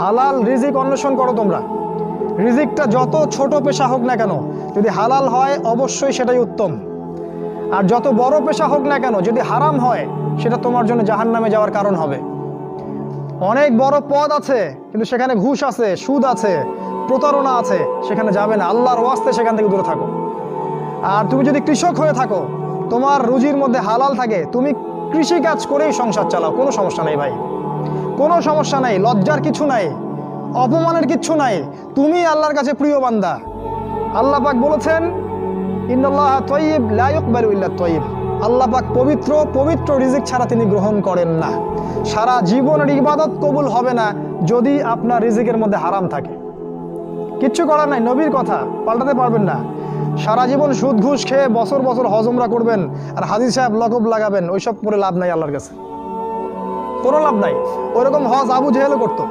হালাল রিজিক অন্বেষণ করো তোমরা। রিজিকটা যত ছোট পেশা হোক না কেন, যদি হালাল হয় অবশ্যই সেটাই উত্তম। আর যত বড় পেশা হোক না কেন, যদি হারাম হয় সেটা তোমার জন্য জাহান্নামে যাওয়ার কারণ হবে। অনেক বড় পদ আছে কিন্তু সেখানে ঘুষ আছে, সুদ আছে, প্রতারণা আছে, সেখানে যাবে না। আল্লাহর ওয়াস্তে সেখান থেকে দূরে থাকো। আর তুমি যদি কৃষক হয়ে থাকো, তোমার রুজির মধ্যে হালাল থাকে, তুমি কৃষি কাজ করেই সংসার চালাও, কোনো সমস্যা নেই ভাই, কোনো সমস্যা নাই। লজ্জার কিছু নাই, অপমানের কিচ্ছু নাই। তুমি আল্লাহর কাছে প্রিয় বান্দা। আল্লাহ পাক বলেছেন, ইন্নাল্লাহা তাইয়্যিব লা ইকবালু ইল্লা তাইয়্যিব। আল্লাহ পাক পবিত্র, পবিত্র রিজিক ছাড়া তিনি গ্রহণ করেন না। সারা জীবনের ইবাদত কবুল হবে না যদি আপনার রিজিকের মধ্যে হারাম থাকে। কিচ্ছু করার নাই, নবীর কথা পাল্টাতে পারবেন না। সারা জীবন সুদ ঘুষ খেয়ে বছর বছর হজ উমরা করবেন আর হাজী সাহেব লকব লাগাবেন, ওইসব করে লাভ নাই, আল্লাহর কাছে কোনো লাভ নাই। ওইরকম হজ আবু জেহেলও করতো।